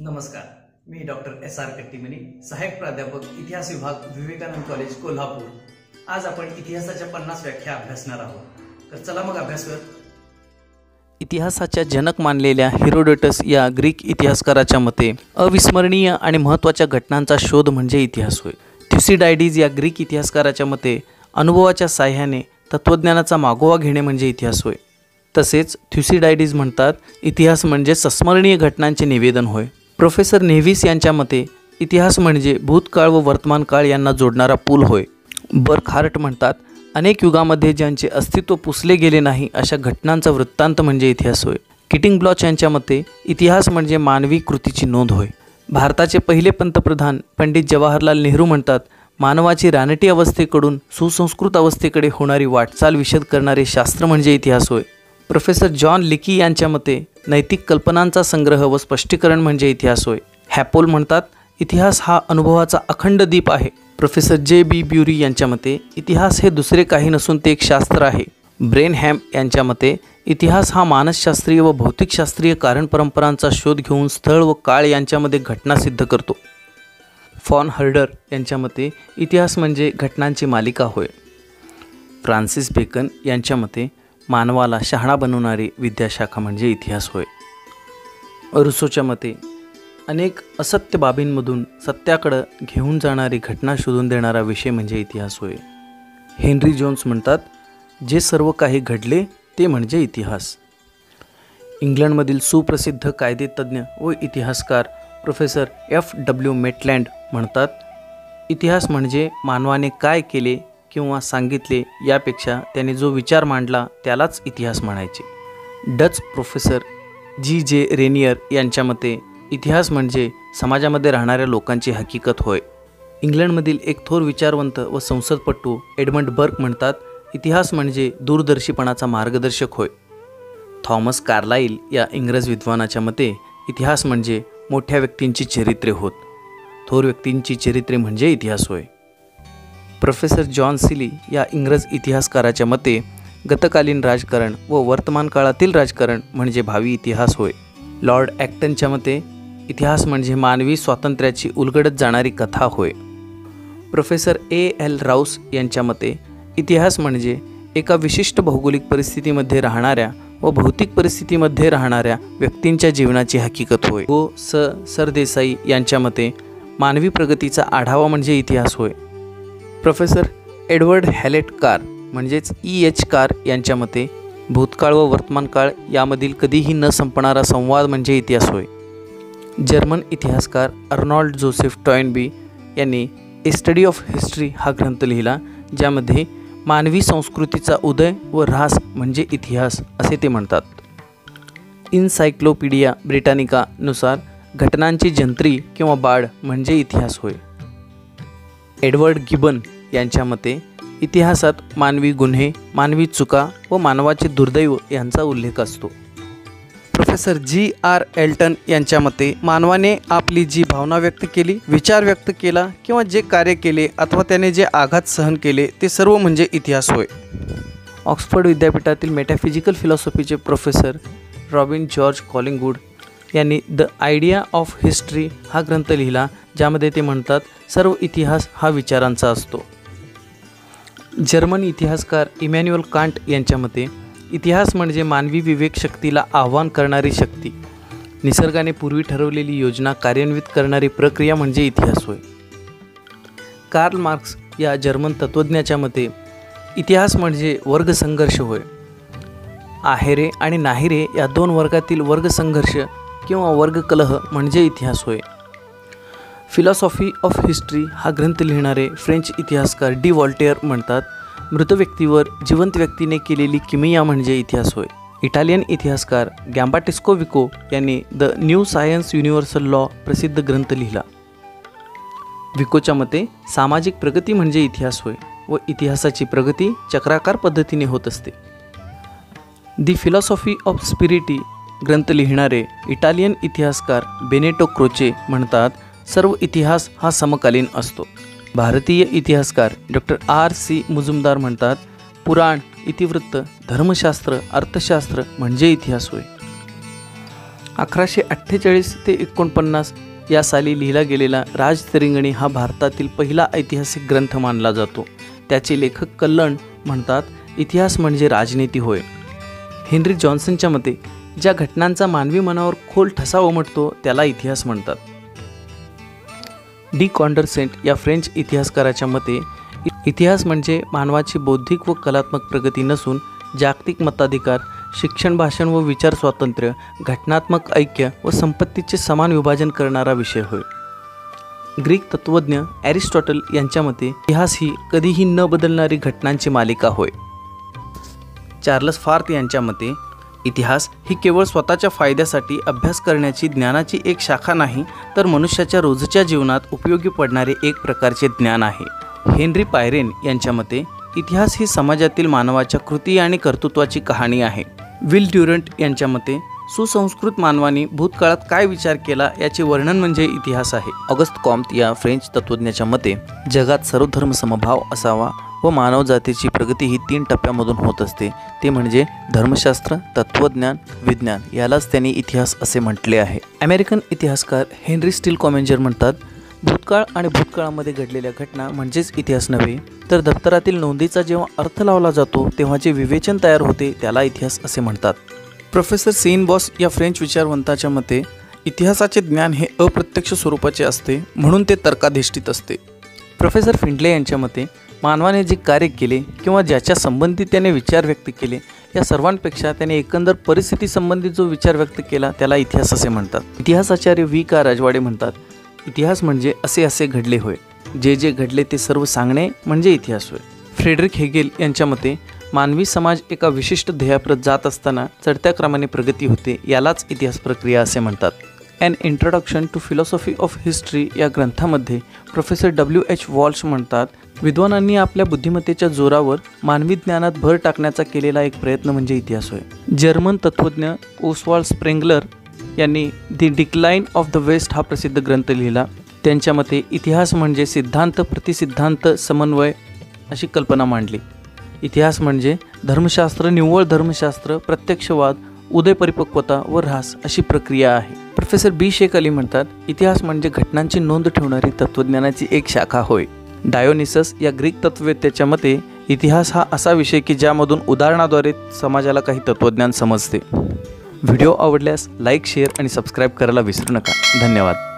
नमस्कार, मी doctor SR Kattimani, सहाय्यक प्राध्यापक इतिहास विभाग, विवेकानंद कॉलेज, कोल्हापूर. आज आपण इतिहासाच्या 50 व्याख्या अभ्यासणार आहोत. तर चला मग अभ्यास कर. इतिहासाच्या जनक मानलेल्या हेरोडोटस या ग्रीक इतिहासकाराच्या मते अविस्मरणीय आणि महत्त्वाच्या घटनांचा शोध म्हणजे इतिहास होय. थ्युसिडायडीज या ग्रीक इतिहासकाराच्या मते अनुभवाच्या साह्याने तत्त्वज्ञानाचा मागोवा घेणे म्हणजे इतिहास होय. तसेच थ्युसिडायडीज म्हणतात, इतिहास म्हणजे संस्मरणीय घटनांचे निवेदन होय. प्रोफेसर नेव्हिस यांच्या मते इतिहास म्हणजे भूतकाळ व वर्तमान काळ यांना जोडणारा पूल होय. बर्कहार्ट म्हणतात, अनेक युगामध्ये ज्यांचे अस्तित्व पुसले गेले नाही अशा घटनांचा वृत्तांत म्हणजे इतिहास होय. किटिंग ब्लॉच यांच्या मते इतिहास म्हणजे मानवी कृतीची नोंद होय. भारताचे पहिले पंतप्रधान पंडित जवाहरलाल नेहरू म्हणतात, मानवाची रानटी अवस्थेकडून सुसंस्कृत अवस्थेकडे होणारी वाटचाल विशद करणारे शास्त्र म्हणजे इतिहास होय. प्रोफेसर जॉन लिकी यांच्या मते नैतिक कल्पनांचा संग्रह व स्पष्टीकरण म्हणजे इतिहास होय. हॅपोल म्हणतात, इतिहास हा अनुभवाचा अखंड दीप आहे. Professor J.B. ब्युरी यांच्या मते इतिहास हे दुसरे काही नसून ते एक शास्त्र आहे. ब्रेनहॅम यांच्या मते इतिहास हा मानसशास्त्रीय व भौतिकशास्त्रीय कारण परंपरांचा शोध घेऊन स्थळ व काळ यांच्यामध्ये घटना सिद्ध करतो. फॉन हर्डर यांच्या मते इतिहास म्हणजे घटनांची मालिका होय. फ्रान्सिस बेकन यांच्या मते मानवाला शहाणा बनवणारी विद्याशाखा म्हणजे इतिहास होय. रुसोच्या मते अनेक असत्य बाबींमधून सत्याकडं घेऊन जाणारी घटना शोधून देणारा विषय म्हणजे इतिहास होय. हेनरी जोन्स म्हणतात, जे सर्व काही घडले ते म्हणजे इतिहास. इंग्लंडमधील सुप्रसिद्ध कायदेतज्ञ व इतिहासकार प्रोफेसर F.W. मेटलँड म्हणतात, इतिहास म्हणजे मानवाने काय केले किंवा सांगितले यापेक्षा त्याने जो विचार मांडला त्यालाच इतिहास म्हणायचे. Dutch professor G.J. रेनियर यांच्या मते इतिहास म्हणजे समाजामध्ये राहणाऱ्या लोकांची हकीकत होय. इंग्लंडमधील एक थोर विचारवंत व संसदपटू एडमंड बर्क म्हणतात, इतिहास म्हणजे दूरदर्शीपणाचा मार्गदर्शक होय. थॉमस कार्लाइल या इंग्रज विद्वानाच्या मते इतिहास म्हणजे मोठ्या व्यक्तींची चरित्रे होत. थोर व्यक्तींची चरित्रे म्हणजे इतिहास होय. प्रोफेसर जॉन सिली या इंग्रज इतिहासकाराच्या मते गतकालीन राजकारण व वर्तमान काळातील राजकारण म्हणजे भावी इतिहास होय. लॉर्ड ॲक्टनच्या मते इतिहास म्हणजे मानवी स्वातंत्र्याची उलगडत जाणारी कथा होय. Professor A.L. राऊस यांच्या मते इतिहास म्हणजे एका विशिष्ट भौगोलिक परिस्थितीमध्ये राहणाऱ्या व भौतिक परिस्थितीमध्ये राहणाऱ्या व्यक्तींच्या जीवनाची हकीकत होय. सरदेसाई यांच्या मते मानवी प्रगतीचा आढावा म्हणजे इतिहास होय. प्रोफेसर एडवर्ड हॅलेट कार म्हणजेच E.H. कार यांच्या मते भूतकाळ व वर्तमान काळ यामधील कधीही न संपणारा संवाद म्हणजे इतिहास होय. जर्मन इतिहासकार अर्नॉल्ड जोसेफ टॉयनबी यांनी ए स्टडी ऑफ हिस्ट्री हा ग्रंथ लिहिला, ज्यामध्ये मानवी संस्कृतीचा उदय व ऱ्हास म्हणजे इतिहास असे ते म्हणतात. इन्सायक्लोपीडिया ब्रिटानिकानुसार घटनांची जंत्री किंवा बाळ म्हणजे इतिहास होय. एडवर्ड गिबन यांच्या मते इतिहासात मानवी गुन्हे, मानवी चुका व मानवाचे दुर्दैव यांचा उल्लेख असतो. Professor G.R. एल्टन यांच्या मते मानवाने आपली जी भावना व्यक्त केली, विचार व्यक्त केला किंवा जे कार्य केले अथवा त्याने जे आघात सहन केले ते सर्व म्हणजे इतिहास होय. ऑक्सफर्ड विद्यापीठातील मेटाफिजिकल फिलॉसॉफीचे प्रोफेसर रॉबिन जॉर्ज कॉलिंगवूड यांनी द आयडिया ऑफ हिस्ट्री हा ग्रंथ लिहिला, ज्यामध्ये ते म्हणतात, सर्व इतिहास हा विचारांचा असतो. जर्मन इतिहासकार इमॅन्युअल कांट यांच्या मते इतिहास म्हणजे मानवी विवेक शक्तीला आव्हान करणारी शक्ती. निसर्गाने पूर्वी ठरवलेली योजना कार्यान्वित करणारी प्रक्रिया म्हणजे इतिहास होय. कार्ल मार्क्स या जर्मन तत्त्वज्ञाच्या मते इतिहास म्हणजे वर्गसंघर्ष होय. आहेरे आणि नाहिरे या दोन वर्गातील वर्गसंघर्ष किंवा वर्गकलह म्हणजे इतिहास होय. फिलॉसॉफी ऑफ हिस्ट्री हा ग्रंथ लिहिणारे फ्रेंच इतिहासकार डी वॉल्टेअर म्हणतात, मृत व्यक्तीवर जिवंत व्यक्तीने केलेली किमया म्हणजे इतिहास होय. इटालियन इतिहासकार गॅम्बाटिस्को विको यांनी the new science universal law प्रसिद्ध ग्रंथ लिहिला. विकोच्या मते सामाजिक प्रगती म्हणजे इतिहास होय व इतिहासाची प्रगती चक्राकार पद्धतीने होत असते. दी फिलॉसॉफी ऑफ स्पिरिटी ग्रंथ लिहिणारे इटालियन इतिहासकार बेनेटो क्रोचे म्हणतात, सर्व इतिहास हा समकालीन असतो. भारतीय इतिहासकार डॉक्टर R.C. मुजुमदार म्हणतात, पुराण, इतिवृत्त, धर्मशास्त्र, अर्थशास्त्र म्हणजे इतिहास होय. 1148 ते 49 या साली लिहिला गेलेला राजतरिंगणी हा भारतातील पहिला ऐतिहासिक ग्रंथ मानला जातो. त्याचे लेखक कल्लन म्हणतात, इतिहास म्हणजे राजनीती होय. हेनरी जॉन्सनच्या मते ज्या घटनांचा मानवी मनावर खोल ठसा उमटतो त्याला इतिहास म्हणतात. डी कॉन्डरसेंट या फ्रेंच इतिहासकाराच्या मते इतिहास म्हणजे मानवाची बौद्धिक व कलात्मक प्रगती नसून जागतिक मताधिकार, शिक्षण, भाषण व विचार स्वातंत्र्य, घटनात्मक ऐक्य व संपत्तीचे समान विभाजन करणारा विषय होय. ग्रीक तत्त्वज्ञ ॲरिस्टॉटल यांच्या मते इतिहास ही कधीही न बदलणारी घटनांची मालिका होय. चार्ल्स फार्थ यांच्या मते इतिहास ही केवळ स्वतःच्या फायद्यासाठी अभ्यास करण्याची ज्ञानाची एक शाखा नाही, तर मनुष्याच्या रोजच्या जीवनात उपयोगी पडणारे एक प्रकारचे ज्ञान आहे. हेनरी पायरेन यांच्या मते इतिहास ही समाजातील मानवाच्या कृती आणि कर्तृत्वाची कहाणी आहे. विल ड्युरंट यांच्या मते सुसंस्कृत मानवाने भूतकाळात काय विचार केला याचे वर्णन म्हणजे इतिहास आहे. ऑगस्ट कॉम्त या फ्रेंच तत्त्वज्ञाच्या मते जगात सर्वधर्म समभाव असावा व मानवजातीची प्रगती ही 3 टप्प्यामधून होत असते. ते म्हणजे धर्मशास्त्र, तत्त्वज्ञान, विज्ञान. यालाच त्यांनी इतिहास असे म्हटले आहे. अमेरिकन इतिहासकार हेनरी स्टील कॉमेंजर म्हणतात, भूतकाळ आणि भूतकाळामध्ये घडलेल्या घटना म्हणजेच इतिहास नव्हे, तर दप्तरातील नोंदीचा जेव्हा अर्थ लावला जातो तेव्हा जे विवेचन तयार होते त्याला इतिहास असे म्हणतात. प्रोफेसर सेन बॉस या फ्रेंच विचारवंताच्या मते इतिहासाचे ज्ञान हे अप्रत्यक्ष स्वरूपाचे असते, म्हणून ते तर्काधिष्ठित असते. प्रोफेसर फिंडले यांच्या मते मानवाने जे कार्य केले किंवा ज्याच्या संबंधी त्याने विचार व्यक्त केले या सर्वांपेक्षा त्याने एकंदर परिस्थिती संबंधित जो विचार व्यक्त केला त्याला इतिहास असे म्हणतात. इतिहासाचार्य व्ही का राजवाडे म्हणतात, इतिहास म्हणजे असे घडले होय. जे घडले ते सर्व सांगणे म्हणजे इतिहास होय. फ्रेडरिक हेगेल यांच्या मते मानवी समाज एका विशिष्ट ध्येयाप्रत जात असताना चढत्या क्रमाने प्रगती होते, यालाच इतिहास प्रक्रिया असे म्हणतात. An introduction to philosophy of history या ग्रंथामध्ये प्रोफेसर WH वॉल्श म्हणतात, विद्वानांनी आपल्या बुद्धिमत्तेच्या जोरावर मानवी ज्ञानात भर टाकण्याचा केलेला एक प्रयत्न म्हणजे इतिहास होय. जर्मन तत्त्वज्ञ ओस्वाल्ड स्प्रेंगलर यांनी दी डिक्लाइन ऑफ द वेस्ट हा प्रसिद्ध ग्रंथ लिहिला. त्यांच्या मते इतिहास म्हणजे सिद्धांत प्रतिसिद्धांत समन्वय अशी कल्पना मांडली. इतिहास म्हणजे धर्मशास्त्र, निव्वळ धर्मशास्त्र, प्रत्यक्षवाद, उदयपरिपक्वता व ऱ्हास अशी प्रक्रिया आहे. प्रोफेसर बी शेख अली म्हणतात, इतिहास म्हणजे घटनांची नोंद ठेवणारी तत्त्वज्ञानाची एक शाखा होय. डायोनिसस या ग्रीक तत्त्ववेत्याच्या मते इतिहास हा असा विषय की ज्यामधून उदाहरणाद्वारे समाजाला काही तत्त्वज्ञान समजते. व्हिडिओ आवडल्यास लाईक, शेअर आणि सबस्क्राईब करायला विसरू नका. धन्यवाद.